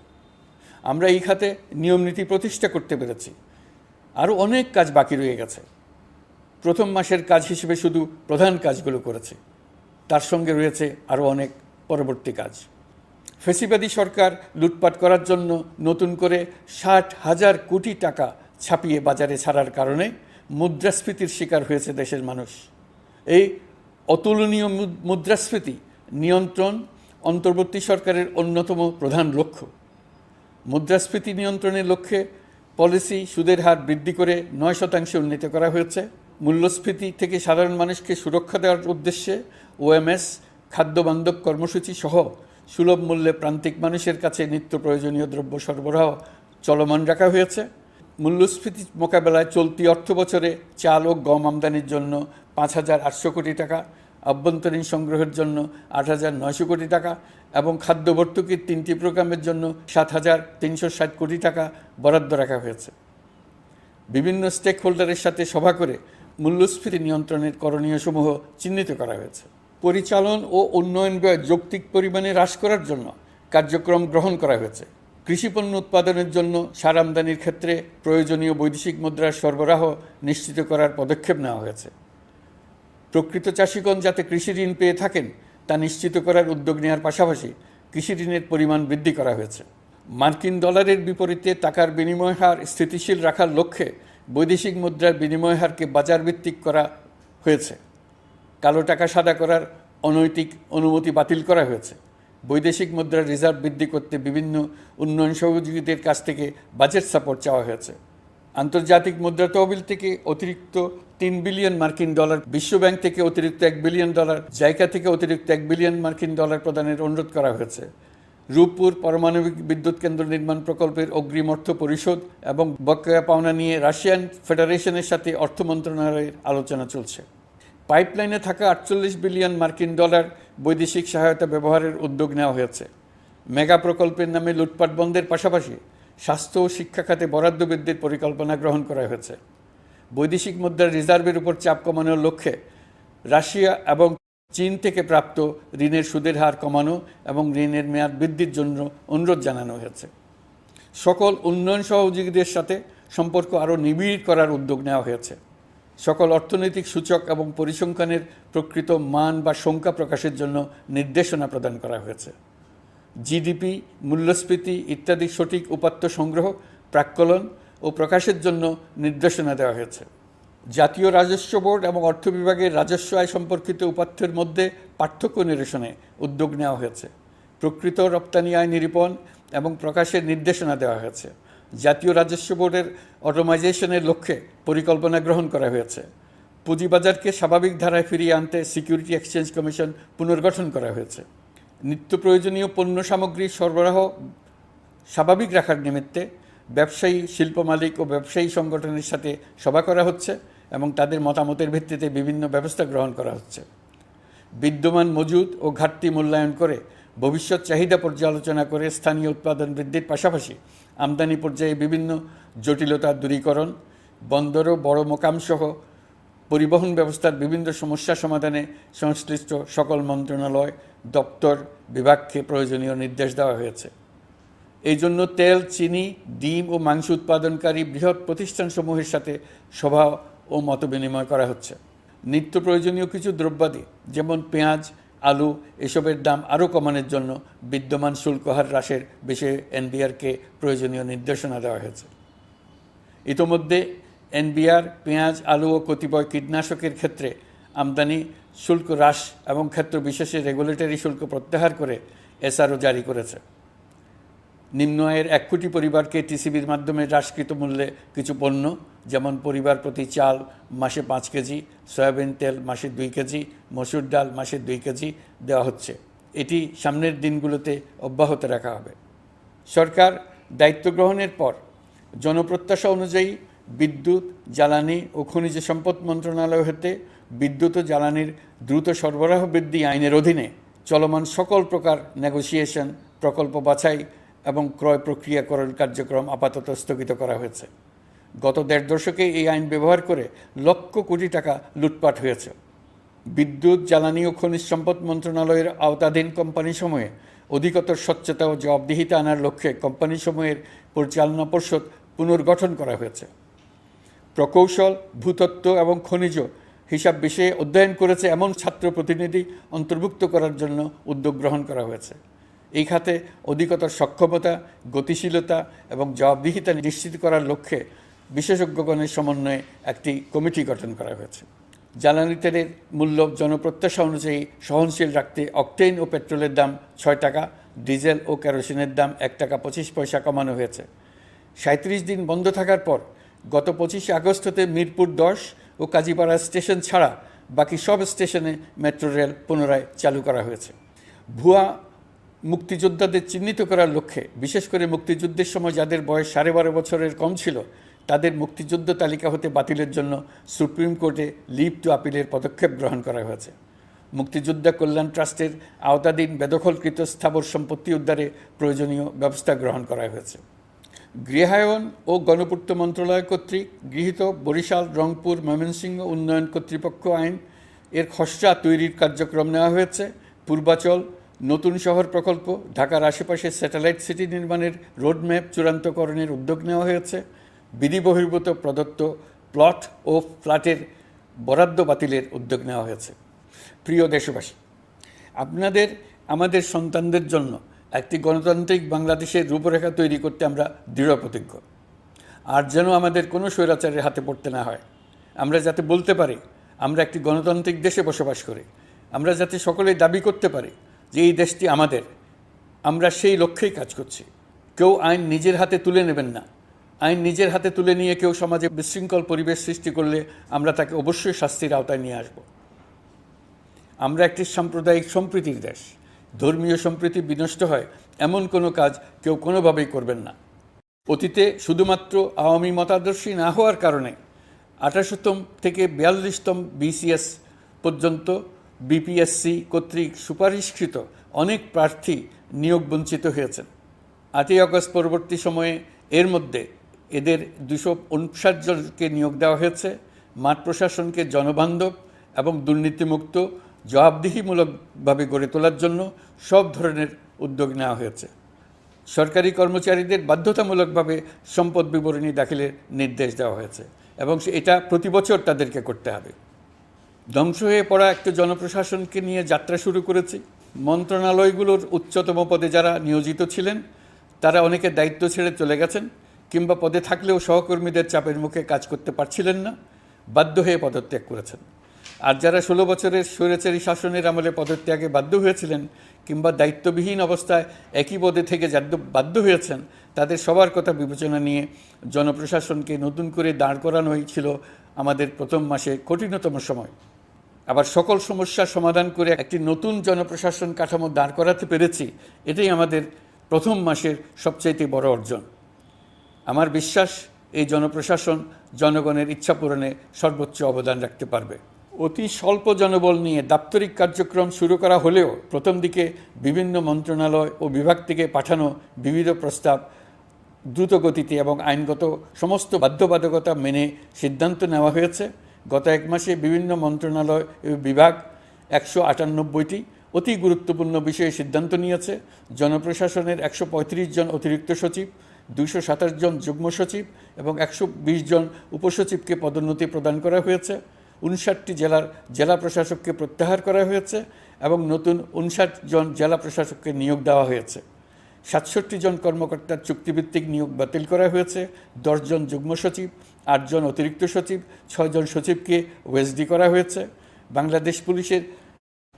আমরা এই খাতে নিয়মনীতি প্রতিষ্ঠা করতে পেরেছি। আরও অনেক কাজ বাকি রয়ে গেছে। প্রথম মাসের কাজ হিসেবে শুধু প্রধান কাজগুলো করেছে, তার সঙ্গে রয়েছে আরও অনেক পরবর্তী কাজ। ফেসিবাদী সরকার লুটপাট করার জন্য নতুন করে 60,000 কোটি টাকা ছাপিয়ে বাজারে ছাড়ার কারণে মুদ্রাস্ফীতির শিকার হয়েছে দেশের মানুষ। এই অতুলনীয় মুদ্রাস্ফীতি নিয়ন্ত্রণ অন্তর্বর্তী সরকারের অন্যতম প্রধান লক্ষ্য। মুদ্রাস্ফীতি নিয়ন্ত্রণের লক্ষ্যে পলিসি সুদের হার বৃদ্ধি করে 9% উন্নীত করা হয়েছে। মূল্যস্ফীতি থেকে সাধারণ মানুষকে সুরক্ষা দেওয়ার উদ্দেশ্যে ওএমএস খাদ্যবান্ধব কর্মসূচি সহ সুলভ মূল্যে প্রান্তিক মানুষের কাছে নিত্য প্রয়োজনীয় দ্রব্য সরবরাহ চলমান রাখা হয়েছে। মূল্যস্ফীতি মোকাবেলায় চলতি অর্থ বছরে চাল ও গম আমদানির জন্য 5,800 কোটি টাকা, আভ্যন্তরীণ সংগ্রহের জন্য 8,900 কোটি টাকা এবং খাদ্য ভর্তুকির 3টি প্রোগ্রামের জন্য 7,360 কোটি টাকা বরাদ্দ রাখা হয়েছে। বিভিন্ন স্টেক হোল্ডারের সাথে সভা করে মূল্যস্ফীতি নিয়ন্ত্রণের করণীয়সমূহ চিহ্নিত করা হয়েছে। পরিচালন ও উন্নয়ন ব্যয় যৌক্তিক পরিমাণে হ্রাস করার জন্য কার্যক্রম গ্রহণ করা হয়েছে। কৃষিপণ্য উৎপাদনের জন্য সার আমদানির ক্ষেত্রে প্রয়োজনীয় বৈদেশিক মুদ্রার সরবরাহ নিশ্চিত করার পদক্ষেপ নেওয়া হয়েছে। প্রকৃত চাষিগণ যাতে কৃষি ঋণ পেয়ে থাকেন তা নিশ্চিত করার উদ্যোগ নেওয়ার পাশাপাশি কৃষি ঋণের পরিমাণ বৃদ্ধি করা হয়েছে। মার্কিন ডলারের বিপরীতে টাকার বিনিময় হার স্থিতিশীল রাখার লক্ষ্যে বৈদেশিক মুদ্রার বিনিময় হারকে বাজারভিত্তিক করা হয়েছে। কালো টাকা সাদা করার অনৈতিক অনুমতি বাতিল করা হয়েছে। বৈদেশিক মুদ্রার রিজার্ভ বৃদ্ধি করতে বিভিন্ন উন্নয়ন সহযোগীদের কাছ থেকে বাজেট সাপোর্ট চাওয়া হয়েছে। আন্তর্জাতিক মুদ্রা তহবিল থেকে অতিরিক্ত 3 বিলিয়ন মার্কিন ডলার, বিশ্বব্যাংক থেকে অতিরিক্ত 1 বিলিয়ন ডলার, জাইকা থেকে অতিরিক্ত 1 বিলিয়ন মার্কিন ডলার প্রদানের অনুরোধ করা হয়েছে। রূপপুর পারমাণবিক বিদ্যুৎ কেন্দ্র নির্মাণ প্রকল্পের অগ্রিম অর্থ পরিশোধ এবং বকেয়া পাওনা নিয়ে রাশিয়ান ফেডারেশনের সাথে অর্থ মন্ত্রণালয়ের আলোচনা চলছে। পাইপলাইনে থাকা 48 বিলিয়ন মার্কিন ডলার বৈদেশিক সহায়তা ব্যবহারের উদ্যোগ নেওয়া হয়েছে। মেগা প্রকল্পের নামে লুটপাট বন্ধের পাশাপাশি স্বাস্থ্য ও শিক্ষা খাতে বরাদ্দ বৃদ্ধির পরিকল্পনা গ্রহণ করা হয়েছে। বৈদেশিক মুদ্রার রিজার্ভের উপর চাপ কমানোর লক্ষ্যে রাশিয়া এবং চীন থেকে প্রাপ্ত ঋণের সুদের হার কমানো এবং ঋণের মেয়াদ বৃদ্ধির জন্য অনুরোধ জানানো হয়েছে। সকল উন্নয়ন সহযোগীদের সাথে সম্পর্ক আরও নিবিড় করার উদ্যোগ নেওয়া হয়েছে। সকল অর্থনৈতিক সূচক এবং পরিসংখ্যানের প্রকৃত মান বা সংখ্যা প্রকাশের জন্য নির্দেশনা প্রদান করা হয়েছে। জিডিপি, মূল্যস্ফীতি ইত্যাদি সঠিক উপাত্ত সংগ্রহ, প্রাক্কলন ও প্রকাশের জন্য নির্দেশনা দেওয়া হয়েছে। জাতীয় রাজস্ব বোর্ড এবং অর্থ বিভাগের রাজস্ব আয় সম্পর্কিত উপাত্তের মধ্যে পার্থক্য নিরসনে উদ্যোগ নেওয়া হয়েছে। প্রকৃত রপ্তানি আয় নিরূপণ এবং প্রকাশের নির্দেশনা দেওয়া হয়েছে। জাতীয় রাজস্ব বোর্ডের অটোমাইজেশনের লক্ষ্যে পরিকল্পনা গ্রহণ করা হয়েছে। পুঁজিবাজারকে স্বাভাবিক ধারায় ফিরিয়ে আনতে সিকিউরিটি এক্সচেঞ্জ কমিশন পুনর্গঠন করা হয়েছে। নিত্য প্রয়োজনীয় পণ্য সামগ্রী সরবরাহ স্বাভাবিক রাখার নিমিত্তে ব্যবসায়ী, শিল্প মালিক ও ব্যবসায়ী সংগঠনের সাথে সভা করা হচ্ছে এবং তাদের মতামতের ভিত্তিতে বিভিন্ন ব্যবস্থা গ্রহণ করা হচ্ছে। বিদ্যমান মজুদ ও ঘাটতি মূল্যায়ন করে ভবিষ্যৎ চাহিদা পর্যালোচনা করে স্থানীয় উৎপাদন বৃদ্ধির পাশাপাশি আমদানি পর্যায়ে বিভিন্ন জটিলতা দূরীকরণ, বন্দর ও বড় মোকামসহ পরিবহন ব্যবস্থার বিভিন্ন সমস্যা সমাধানে সংশ্লিষ্ট সকল মন্ত্রণালয়, দপ্তর, বিভাগকে প্রয়োজনীয় নির্দেশ দেওয়া হয়েছে। এই জন্য তেল, চিনি, ডিম ও মাংস উৎপাদনকারী বৃহৎ প্রতিষ্ঠানসমূহের সাথে সভা ও মতবিনিময় করা হচ্ছে। নিত্য প্রয়োজনীয় কিছু দ্রব্যাদি যেমন পেঁয়াজ, আলু এসবের দাম আরও কমানোর জন্য বিদ্যমান শুল্ক হার হ্রাসের বিষয়ে এনবিআরকে প্রয়োজনীয় নির্দেশনা দেওয়া হয়েছে। ইতোমধ্যে এনবিআর পেঁয়াজ, আলু ও কতিপয় কীটনাশকের ক্ষেত্রে আমদানি শুল্ক হ্রাস এবং ক্ষেত্র বিশেষে রেগুলেটরি শুল্ক প্রত্যাহার করে এসআরও জারি করেছে। নিম্ন আয়ের 1 কোটি পরিবারকে টিসিবির মাধ্যমে হ্রাসকৃত মূল্যে কিছু পণ্য যেমন পরিবার প্রতি চাল মাসে 5 কেজি, সয়াবিন তেল মাসে 2 কেজি, মসুর ডাল মাসে 2 কেজি দেওয়া হচ্ছে। এটি সামনের দিনগুলোতে অব্যাহত রাখা হবে। সরকার দায়িত্ব গ্রহণের পর জনপ্রত্যাশা অনুযায়ী বিদ্যুৎ, জ্বালানি ও খনিজ সম্পদ মন্ত্রণালয় হতে বিদ্যুৎ ও জ্বালানির দ্রুত সরবরাহ বৃদ্ধি আইনের অধীনে চলমান সকল প্রকার নেগোসিয়েশন, প্রকল্প বাছাই এবং ক্রয় প্রক্রিয়াকরণ কার্যক্রম আপাতত স্থগিত করা হয়েছে। গত 1.5 দশকে এই আইন ব্যবহার করে লক্ষ কোটি টাকা লুটপাট হয়েছে। বিদ্যুৎ, জ্বালানি ও খনিজ সম্পদ মন্ত্রণালয়ের আওতাধীন কোম্পানিসমূহে অধিকতর স্বচ্ছতা ও জবাবদিহিতা আনার লক্ষ্যে কোম্পানিসমূহের পরিচালনা পর্ষদ পুনর্গঠন করা হয়েছে। প্রকৌশল, ভূতত্ত্ব এবং খনিজ হিসাব বিষয়ে অধ্যয়ন করেছে এমন ছাত্র প্রতিনিধি অন্তর্ভুক্ত করার জন্য উদ্যোগ গ্রহণ করা হয়েছে। এই খাতে অধিকতর সক্ষমতা, গতিশীলতা এবং জবাবদিহিতা নিশ্চিত করার লক্ষ্যে বিশেষজ্ঞগণের সমন্বয়ে একটি কমিটি গঠন করা হয়েছে। জ্বালানি তেলের মূল্য জনপ্রত্যাশা অনুযায়ী সহনশীল রাখতে অকটেন ও পেট্রোলের দাম ৬ টাকা, ডিজেল ও কেরোসিনের দাম ১ টাকা ২৫ পয়সা কমানো হয়েছে। ৩৭ দিন বন্ধ থাকার পর গত ২৫ আগস্ট হতে মিরপুর ১০ ও কাজীপাড়া স্টেশন ছাড়া বাকি সব স্টেশনে মেট্রো রেল পুনরায় চালু করা হয়েছে। ভুয়া মুক্তিযোদ্ধাদের চিহ্নিত করার লক্ষ্যে বিশেষ করে মুক্তিযুদ্ধের সময় যাদের বয়স ১২.৫ বছরের কম ছিল তাদের মুক্তিযুদ্ধ তালিকা হতে বাতিলের জন্য সুপ্রিম কোর্টে লিভ টু আপিলের পদক্ষেপ গ্রহণ করা হয়েছে। মুক্তিযোদ্ধা কল্যাণ ট্রাস্টের আওতাধীন বেদখলকৃত স্থাবর সম্পত্তি উদ্ধারে প্রয়োজনীয় ব্যবস্থা গ্রহণ করা হয়েছে। গৃহায়ন ও গণপূর্ত মন্ত্রণালয় কর্তৃক গৃহীত বরিশাল, রংপুর, ময়মনসিংহ উন্নয়ন কর্তৃপক্ষ আইন এর খসড়া তৈরির কার্যক্রম নেওয়া হয়েছে। পূর্বাচল নতুন শহর প্রকল্প, ঢাকার আশেপাশে স্যাটেলাইট সিটি নির্মাণের রোডম্যাপ চূড়ান্তকরণের উদ্যোগ নেওয়া হয়েছে। বিধি বহির্ভূত প্রদত্ত প্লট ও ফ্ল্যাটের বরাদ্দ বাতিলের উদ্যোগ নেওয়া হয়েছে। প্রিয় দেশবাসী, আপনাদের আমাদের সন্তানদের জন্য একটি গণতান্ত্রিক বাংলাদেশের রূপরেখা তৈরি করতে আমরা দৃঢ় প্রতিজ্ঞ। আর যেন আমাদের কোনো স্বৈরাচারের হাতে পড়তে না হয়। আমরা যাতে বলতে পারি আমরা একটি গণতান্ত্রিক দেশে বসবাস করি, আমরা যাতে সকলেই দাবি করতে পারি যে এই দেশটি আমাদের, আমরা সেই লক্ষ্যেই কাজ করছি। কেউ আইন নিজের হাতে তুলে নেবেন না। আইন নিজের হাতে তুলে নিয়ে কেউ সমাজে বিশৃঙ্খল পরিবেশ সৃষ্টি করলে আমরা তাকে অবশ্যই শাস্তির আওতায় নিয়ে আসব। আমরা একটি সাম্প্রদায়িক সম্প্রীতির দেশ। ধর্মীয় সম্প্রীতি বিনষ্ট হয় এমন কোনো কাজ কেউ কোনোভাবেই করবেন না। অতীতে শুধুমাত্র আওয়ামী মতাদর্শী না হওয়ার কারণে ২৮তম থেকে ৪২তম বিসিএস পর্যন্ত বিপিএসসি কর্তৃক সুপারিশকৃত অনেক প্রার্থী নিয়োগ বঞ্চিত হয়েছেন। ৮ই আগস্ট পরবর্তী সময়ে এর মধ্যে এদের ২৫৯ জনকে নিয়োগ দেওয়া হয়েছে। মাঠ প্রশাসনকে জনবান্ধব এবং দুর্নীতিমুক্ত জবাবদিহিমূলকভাবে গড়ে তোলার জন্য সব ধরনের উদ্যোগ নেওয়া হয়েছে। সরকারি কর্মচারীদের বাধ্যতামূলকভাবে সম্পদ বিবরণী দাখিলের নির্দেশ দেওয়া হয়েছে এবং এটা প্রতি বছর তাদেরকে করতে হবে। ধ্বংস হয়ে পড়া একটা জনপ্রশাসনকে নিয়ে যাত্রা শুরু করেছি। মন্ত্রণালয়গুলোর উচ্চতম পদে যারা নিয়োজিত ছিলেন তারা অনেকে দায়িত্ব ছেড়ে চলে গেছেন, কিংবা পদে থাকলেও সহকর্মীদের চাপের মুখে কাজ করতে পারছিলেন না, বাধ্য হয়ে পদত্যাগ করেছেন। আর যারা ১৬ বছরের স্বৈরাচারী শাসনের আমলে পদত্যাগে বাধ্য হয়েছিলেন কিংবা দায়িত্ববিহীন অবস্থায় একই পদে থেকে বাধ্য হয়েছেন, তাদের সবার কথা বিবেচনা নিয়ে জনপ্রশাসনকে নতুন করে দাঁড় করানোই ছিল আমাদের প্রথম মাসে কঠিনতম সময়। আবার সকল সমস্যার সমাধান করে একটি নতুন জনপ্রশাসন কাঠামো দাঁড় করাতে পেরেছি, এটাই আমাদের প্রথম মাসের সবচাইতে বড় অর্জন। আমার বিশ্বাস এই জনপ্রশাসন জনগণের ইচ্ছা পূরণে সর্বোচ্চ অবদান রাখতে পারবে। অতি স্বল্প জনবল নিয়ে দাপ্তরিক কার্যক্রম শুরু করা হলেও প্রথম দিকে বিভিন্ন মন্ত্রণালয় ও বিভাগ থেকে পাঠানো বিবিধ প্রস্তাব দ্রুত গতিতে এবং আইনগত সমস্ত বাধ্যবাধকতা মেনে সিদ্ধান্ত নেওয়া হয়েছে। গত এক মাসে বিভিন্ন মন্ত্রণালয় ও বিভাগ ১৯৮টি অতি গুরুত্বপূর্ণ বিষয়ে সিদ্ধান্ত নিয়েছে। জনপ্রশাসনের ১৩৫ জন অতিরিক্ত সচিব, ২২৭ জন যুগ্ম সচিব এবং ১২০ জন উপসচিবকে পদোন্নতি প্রদান করা হয়েছে। ৫৯টি জেলার জেলা প্রশাসককে প্রত্যাহার করা হয়েছে এবং নতুন ৫৯ জন জেলা প্রশাসককে নিয়োগ দেওয়া হয়েছে। ৬৭ জন কর্মকর্তার চুক্তিভিত্তিক নিয়োগ বাতিল করা হয়েছে। ১০ জন যুগ্ম সচিব, ৮ জন অতিরিক্ত সচিব, ৬ জন সচিবকে ওএসডি করা হয়েছে। বাংলাদেশ পুলিশের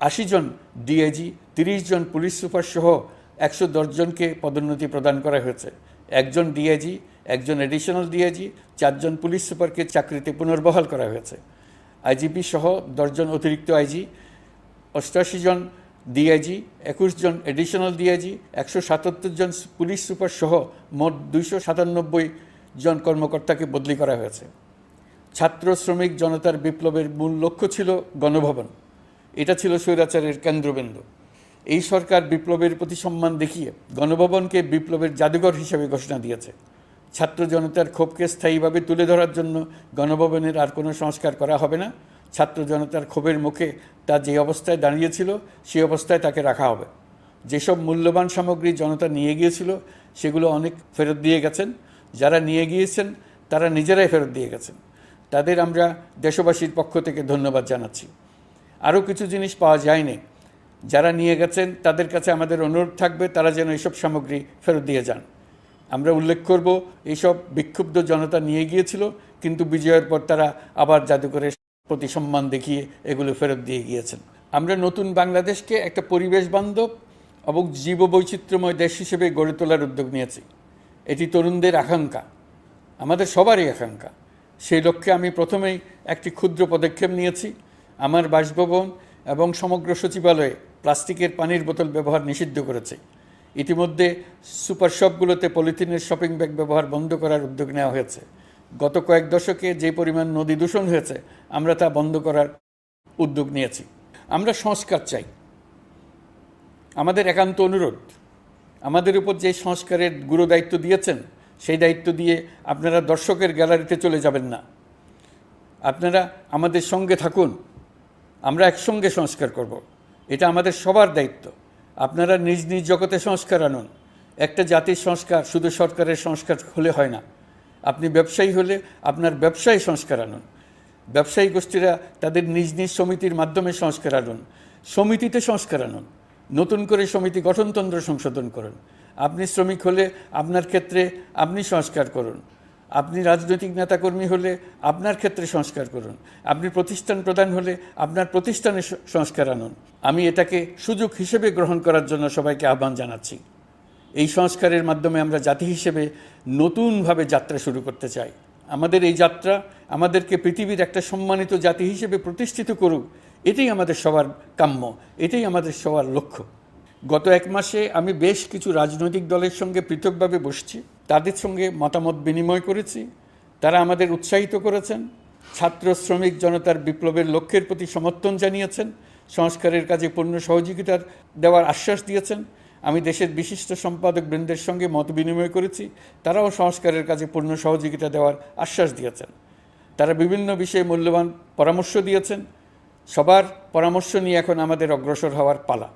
৮০ জন ডিআইজি, ৩০ জন পুলিশ সুপার সহ ১১০ জনকে পদোন্নতি প্রদান করা হয়েছে। ১ জন ডিআইজি, ১ জন এডিশনাল ডিআইজি, ৪ জন পুলিশ সুপারকে চাকরিতে পুনর্বহাল করা হয়েছে। আইজিপি সহ ১০ জন অতিরিক্ত আইজি, ৮৮ জন ডিআইজি, ২১ জন এডিশনাল ডিআইজি, ১৭৭ জন পুলিশ সুপার সহ মোট ২৯৭ জন কর্মকর্তাকে বদলি করা হয়েছে। ছাত্র শ্রমিক জনতার বিপ্লবের মূল লক্ষ্য ছিল গণভবন। এটা ছিল স্বৈরাচারের কেন্দ্রবিন্দু। এই সরকার বিপ্লবের প্রতি সম্মান দেখিয়ে গণভবনকে বিপ্লবের জাদুঘর হিসেবে ঘোষণা দিয়েছে। ছাত্র জনতার ক্ষোভকে স্থায়ীভাবে তুলে ধরার জন্য গণভবনের আর কোনো সংস্কার করা হবে না। ছাত্র জনতার ক্ষোভের মুখে তা যে অবস্থায় দাঁড়িয়েছিল সেই অবস্থায় তাকে রাখা হবে। যেসব মূল্যবান সামগ্রী জনতা নিয়ে গিয়েছিল সেগুলো অনেক ফেরত দিয়ে গেছেন। যারা নিয়ে গিয়েছেন তারা নিজেরাই ফেরত দিয়ে গেছেন। তাদের আমরা দেশবাসীর পক্ষ থেকে ধন্যবাদ জানাচ্ছি। আরও কিছু জিনিস পাওয়া যায়নি। যারা নিয়ে গেছেন তাদের কাছে আমাদের অনুরোধ থাকবে তারা যেন এইসব সামগ্রী ফেরত দিয়ে যান। আমরা উল্লেখ করব এইসব বিক্ষুব্ধ জনতা নিয়ে গিয়েছিল, কিন্তু বিজয়ের পর তারা আবার জাদুঘরে প্রতি সম্মান দেখিয়ে এগুলো ফেরত দিয়ে গিয়েছেন। আমরা নতুন বাংলাদেশকে একটা পরিবেশ বান্ধব এবং জীববৈচিত্র্যময় দেশ হিসেবে গড়ে তোলার উদ্যোগ নিয়েছি। এটি তরুণদের আকাঙ্ক্ষা, আমাদের সবারই আকাঙ্ক্ষা। সেই লক্ষ্যে আমি প্রথমেই একটি ক্ষুদ্র পদক্ষেপ নিয়েছি। আমার বাসভবন এবং সমগ্র সচিবালয়ে প্লাস্টিকের পানির বোতল ব্যবহার নিষিদ্ধ করেছে। ইতিমধ্যে সুপার শপগুলোতে পলিথিনের শপিং ব্যাগ ব্যবহার বন্ধ করার উদ্যোগ নেওয়া হয়েছে। গত কয়েক দশকে যে পরিমাণ নদী দূষণ হয়েছে, আমরা তা বন্ধ করার উদ্যোগ নিয়েছি। আমরা সংস্কার চাই। আমাদের একান্ত অনুরোধ, আমাদের উপর যে সংস্কারের গুরু দায়িত্ব দিয়েছেন, সেই দায়িত্ব দিয়ে আপনারা দর্শকের গ্যালারিতে চলে যাবেন না। আপনারা আমাদের সঙ্গে থাকুন, আমরা একসঙ্গে সংস্কার করব। এটা আমাদের সবার দায়িত্ব। আপনারা নিজ নিজ জগতে সংস্কার আনুন। একটা জাতির সংস্কার শুধু সরকারের সংস্কার হলে হয় না। আপনি ব্যবসায়ী হলে আপনার ব্যবসায় সংস্কার আনুন। ব্যবসায়ী গোষ্ঠীরা তাদের নিজ নিজ সমিতির মাধ্যমে সংস্কার আনুন। সমিতিতে সংস্কার আনুন। নতুন করে সমিতি গঠনতন্ত্র সংশোধন করুন। আপনি শ্রমিক হলে আপনার ক্ষেত্রে আপনি সংস্কার করুন। আপনি রাজনৈতিক নেতাকর্মী হলে আপনার ক্ষেত্রে সংস্কার করুন। আপনি প্রতিষ্ঠান প্রধান হলে আপনার প্রতিষ্ঠানে সংস্কার আনুন। আমি এটাকে সুযোগ হিসেবে গ্রহণ করার জন্য সবাইকে আহ্বান জানাচ্ছি। এই সংস্কারের মাধ্যমে আমরা জাতি হিসেবে নতুনভাবে যাত্রা শুরু করতে চাই। আমাদের এই যাত্রা আমাদেরকে পৃথিবীর একটা সম্মানিত জাতি হিসেবে প্রতিষ্ঠিত করুক, এটাই আমাদের সবার কাম্য, এটাই আমাদের সবার লক্ষ্য। গত এক মাসে আমি বেশ কিছু রাজনৈতিক দলের সঙ্গে পৃথকভাবে বসছি, তাদের সঙ্গে মতামত বিনিময় করেছি। তারা আমাদের উৎসাহিত করেছেন, ছাত্র শ্রমিক জনতার বিপ্লবের লক্ষ্যের প্রতি সমর্থন জানিয়েছেন, সংস্কারের কাজে পূর্ণ সহযোগিতার দেওয়ার আশ্বাস দিয়েছেন। আমি দেশের বিশিষ্ট সম্পাদক বৃন্দের সঙ্গে মত বিনিময় করেছি, তারাও সংস্কারের কাজে পূর্ণ সহযোগিতা দেওয়ার আশ্বাস দিয়েছেন। তারা বিভিন্ন বিষয়ে মূল্যবান পরামর্শ দিয়েছেন। সবার পরামর্শ নিয়ে এখন আমাদের অগ্রসর হওয়ার পালা।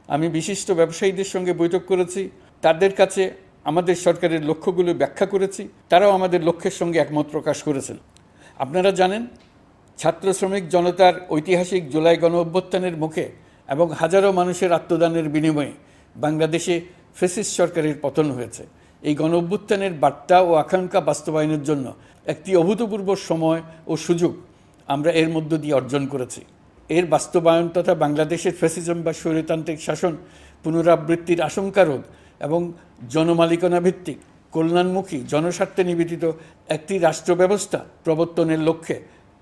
আমি বিশিষ্ট ব্যবসায়ীদের সঙ্গে বৈঠক করেছি, তাদের কাছে আমাদের সরকারের লক্ষ্যগুলো ব্যাখ্যা করেছি, তারাও আমাদের লক্ষ্যের সঙ্গে একমত প্রকাশ করেছেন। আপনারা জানেন, ছাত্র শ্রমিক জনতার ঐতিহাসিক জুলাই গণ অভ্যুত্থানের মুখে এবং হাজারো মানুষের আত্মদানের বিনিময়ে বাংলাদেশে ফ্যাসিস্ট সরকারের পতন হয়েছে। এই গণ অভ্যুত্থানের বার্তা ও আকাঙ্ক্ষা বাস্তবায়নের জন্য একটি অভূতপূর্ব সময় ও সুযোগ আমরা এর মধ্য দিয়ে অর্জন করেছি। এর বাস্তবায়ন তথা বাংলাদেশের ফ্যাসিজম বা স্বৈরতান্ত্রিক শাসন পুনরাবৃত্তির আশঙ্কা রোধ এবং জনমালিকানা ভিত্তিক কল্যাণমুখী জনস্বার্থে নিবেদিত একটি রাষ্ট্র ব্যবস্থা প্রবর্তনের লক্ষ্যে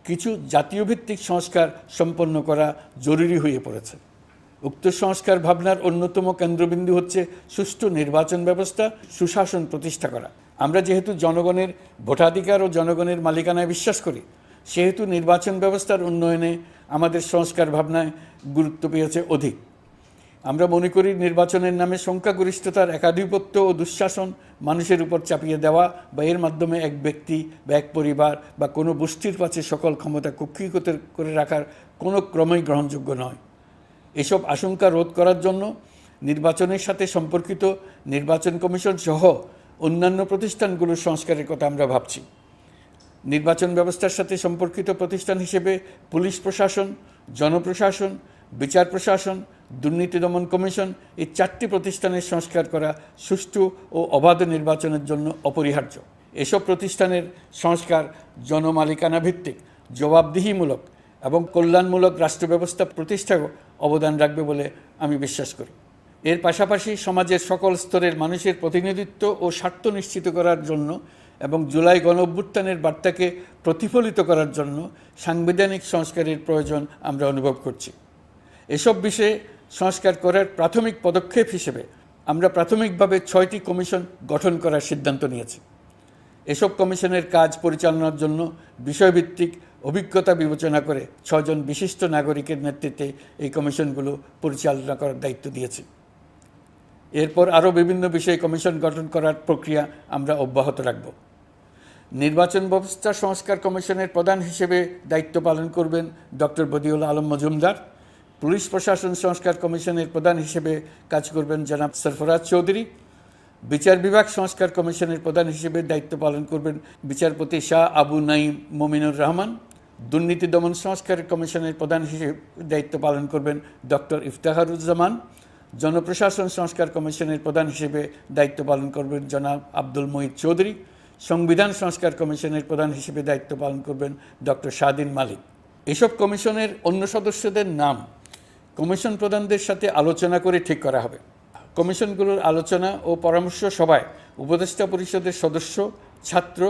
কিছু জাতীয় ভিত্তিক সংস্কার সম্পন্ন করা জরুরি হয়ে পড়েছে। উক্ত সংস্কার ভাবনার অন্যতম কেন্দ্রবিন্দু হচ্ছে সুষ্ঠু নির্বাচন ব্যবস্থা, সুশাসন প্রতিষ্ঠা করা। আমরা যেহেতু জনগণের ভোটাধিকার ও জনগণের মালিকানায় বিশ্বাস করি, সেহেতু নির্বাচন ব্যবস্থার উন্নয়নে আমাদের সংস্কার ভাবনায় গুরুত্ব পেয়েছে অধিক। আমরা মনে করি নির্বাচনের নামে সংখ্যাগরিষ্ঠতার একাধিপত্য ও দুঃশাসন মানুষের উপর চাপিয়ে দেওয়া বা এর মাধ্যমে এক ব্যক্তি বা এক পরিবার বা কোনো গোষ্ঠীর কাছে সকল ক্ষমতা কুক্ষিগত করে রাখার কোনো ক্রমেই গ্রহণযোগ্য নয়। এসব আশঙ্কা রোধ করার জন্য নির্বাচনের সাথে সম্পর্কিত নির্বাচন কমিশন সহ অন্যান্য প্রতিষ্ঠানগুলোর সংস্কারের কথা আমরা ভাবছি। নির্বাচন ব্যবস্থার সাথে সম্পর্কিত প্রতিষ্ঠান হিসেবে পুলিশ প্রশাসন, জনপ্রশাসন, বিচার প্রশাসন, দুর্নীতি দমন কমিশন এই 4টি প্রতিষ্ঠানের সংস্কার করা সুষ্ঠু ও অবাধ নির্বাচনের জন্য অপরিহার্য। এসব প্রতিষ্ঠানের সংস্কার জনমালিকানা ভিত্তিক, জবাবদিহিমূলক এবং কল্যাণমূলক রাষ্ট্র ব্যবস্থা প্রতিষ্ঠাও অবদান রাখবে বলে আমি বিশ্বাস করি। এর পাশাপাশি সমাজের সকল স্তরের মানুষের প্রতিনিধিত্ব ও স্বার্থ নিশ্চিত করার জন্য এবং জুলাই গণ অভ্যুত্থানের বার্তাকে প্রতিফলিত করার জন্য সাংবিধানিক সংস্কারের প্রয়োজন আমরা অনুভব করছি। এসব বিষয়ে সংস্কার করার প্রাথমিক পদক্ষেপ হিসেবে আমরা প্রাথমিকভাবে 6টি কমিশন গঠন করার সিদ্ধান্ত নিয়েছি। এসব কমিশনের কাজ পরিচালনার জন্য বিষয়ভিত্তিক অভিজ্ঞতা বিবেচনা করে 6 জন বিশিষ্ট নাগরিকের নেতৃত্বে এই কমিশনগুলো পরিচালনা করার দায়িত্ব দিয়েছি। এরপর আরও বিভিন্ন বিষয়ে কমিশন গঠন করার প্রক্রিয়া আমরা অব্যাহত রাখব। নির্বাচন ব্যবস্থা সংস্কার কমিশনের প্রধান হিসেবে দায়িত্ব পালন করবেন ডক্টর বদিউল আলম মজুমদার। পুলিশ প্রশাসন সংস্কার কমিশনের প্রধান হিসেবে কাজ করবেন জনাব সরফরাজ চৌধুরী। বিচার বিভাগ সংস্কার কমিশনের প্রধান হিসেবে দায়িত্ব পালন করবেন বিচারপতি শাহ আবু নাঈম মমিনুর রহমান। দুর্নীতি দমন সংস্কার কমিশনের প্রধান হিসেবে দায়িত্ব পালন করবেন ডক্টর ইফতেখারুজ্জামান। জনপ্রশাসন সংস্কার কমিশনের প্রধান হিসেবে দায়িত্ব পালন করবেন জনাব আব্দুল মুহিত চৌধুরী। সংবিধান সংস্কার কমিশনের প্রধান হিসেবে দায়িত্ব পালন করবেন ডক্টর শাহদিন মালিক। এসব কমিশনের অন্য সদস্যদের নাম কমিশন প্রধানদের সাথে আলোচনা করে ঠিক করা হবে। কমিশনগুলোর আলোচনা ও পরামর্শ সভায় উপদেষ্টা পরিষদের সদস্য, ছাত্র,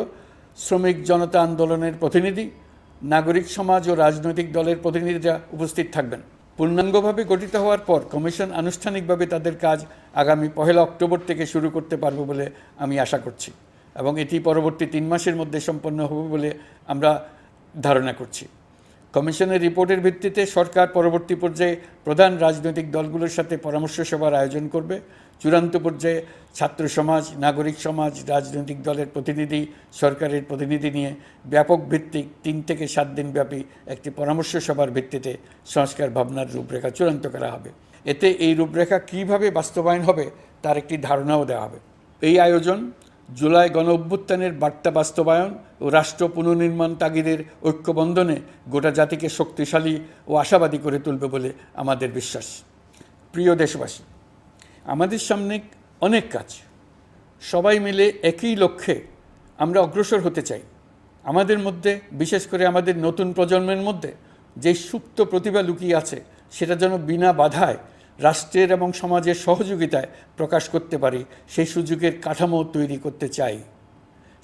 শ্রমিক জনতা আন্দোলনের প্রতিনিধি, নাগরিক সমাজ ও রাজনৈতিক দলের প্রতিনিধিরা উপস্থিত থাকবেন। পূর্ণাঙ্গভাবে গঠিত হওয়ার পর কমিশন আনুষ্ঠানিকভাবে তাদের কাজ আগামী 1 অক্টোবর থেকে শুরু করতে পারবে বলে আমি আশা করছি এবং এটি পরবর্তী 3 মাসের মধ্যে সম্পন্ন হবে বলে আমরা ধারণা করছি। কমিশনের রিপোর্টের ভিত্তিতে সরকার পরবর্তী পর্যায়ে প্রধান রাজনৈতিক দলগুলোর সাথে পরামর্শ সভার আয়োজন করবে। চূড়ান্ত পর্যায়ে ছাত্র সমাজ, নাগরিক সমাজ, রাজনৈতিক দলের প্রতিনিধি, সরকারের প্রতিনিধি নিয়ে ব্যাপক ভিত্তিক 3 থেকে 7 দিন ব্যাপী একটি পরামর্শ সভার ভিত্তিতে সংস্কার ভাবনার রূপরেখা চূড়ান্ত করা হবে। এতে এই রূপরেখা কীভাবে বাস্তবায়ন হবে তার একটি ধারণাও দেওয়া হবে। এই আয়োজন জুলাই গণ অভ্যুত্থানের বার্তা বাস্তবায়ন ও রাষ্ট্র পুনর্নির্মাণ তাগিদের ঐক্যবন্ধনে গোটা জাতিকে শক্তিশালী ও আশাবাদী করে তুলবে বলে আমাদের বিশ্বাস। প্রিয় দেশবাসী, আমাদের সামনে অনেক কাজ। সবাই মিলে একই লক্ষ্যে আমরা অগ্রসর হতে চাই। আমাদের মধ্যে, বিশেষ করে আমাদের নতুন প্রজন্মের মধ্যে যে সুপ্ত প্রতিভা লুকিয়ে আছে, সেটা যেন বিনা বাধায় রাষ্ট্রের এবং সমাজের সহযোগিতায় প্রকাশ করতে পারি, সেই সুযোগের কাঠামো তৈরি করতে চাই।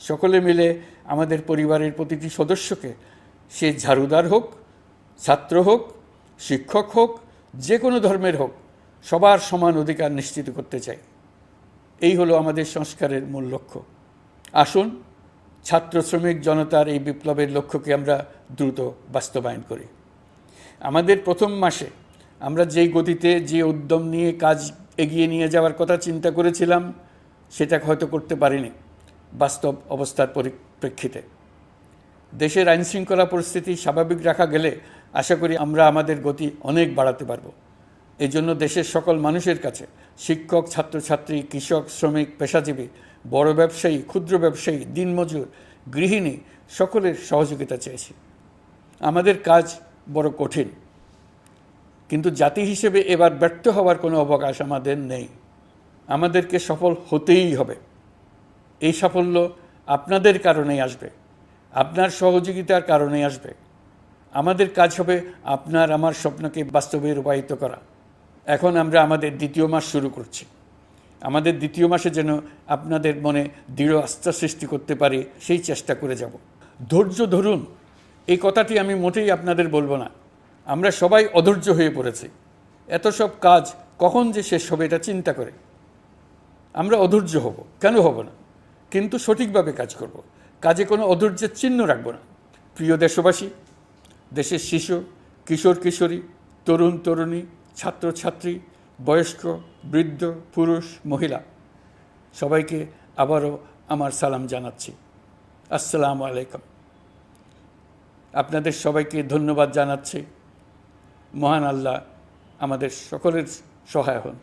সকলে মিলে আমাদের পরিবারের প্রতিটি সদস্যকে, সে ঝাড়ুদার হোক, ছাত্র হোক, শিক্ষক হোক, যে কোনো ধর্মের হোক, সবার সমান অধিকার নিশ্চিত করতে চাই। এই হলো আমাদের সংস্কারের মূল লক্ষ্য। আসুন ছাত্র শ্রমিক জনতার এই বিপ্লবের লক্ষ্যকে আমরা দ্রুত বাস্তবায়ন করি। আমাদের প্রথম মাসে আমরা যেই গতিতে, যে উদ্যম নিয়ে কাজ এগিয়ে নিয়ে যাওয়ার কথা চিন্তা করেছিলাম, সেটা হয়তো করতে পারিনি বাস্তব অবস্থার পরিপ্রেক্ষিতে। দেশের আইনশৃঙ্খলা পরিস্থিতি স্বাভাবিক রাখা গেলে আশা করি আমরা আমাদের গতি অনেক বাড়াতে পারব। এই জন্য দেশের সকল মানুষের কাছে, শিক্ষক, ছাত্রছাত্রী, কৃষক, শ্রমিক, পেশাজীবী, বড় ব্যবসায়ী, ক্ষুদ্র ব্যবসায়ী, দিনমজুর, গৃহিণী, সকলের সহযোগিতা চেয়েছি। আমাদের কাজ বড় কঠিন, কিন্তু জাতি হিসেবে এবার ব্যর্থ হওয়ার কোনো অবকাশ আমাদের নেই। আমাদেরকে সফল হতেই হবে। এই সাফল্য আপনাদের কারণেই আসবে, আপনার সহযোগিতার কারণেই আসবে। আমাদের কাজ হবে আপনার আমার স্বপ্নকে বাস্তবে রূপায়িত করা। এখন আমরা আমাদের 2য় মাস শুরু করছি। আমাদের 2য় মাসে যেন আপনাদের মনে দৃঢ় আস্থা সৃষ্টি করতে পারি, সেই চেষ্টা করে যাব। ধৈর্য ধরুন, এই কথাটি আমি মোটেই আপনাদের বলবো না। আমরা সবাই অধৈর্য হয়ে পড়েছি। এত সব কাজ কখন যে শেষ হবে এটা চিন্তা করে আমরা অধৈর্য হব, কেন হব না? কিন্তু সঠিকভাবে কাজ করব, কাজে কোনো অধৈর্যের চিহ্ন রাখব না। প্রিয় দেশবাসী, দেশের শিশু, কিশোর কিশোরী, তরুণ তরুণী, ছাত্রছাত্রী, বয়স্ক, বৃদ্ধ, পুরুষ, মহিলা, সবাইকে আবারও আমার সালাম জানাচ্ছি। আসসালামু আলাইকুম। আপনাদের সবাইকে ধন্যবাদ জানাচ্ছি। মহান আল্লাহ আমাদের সকলের সহায় হন।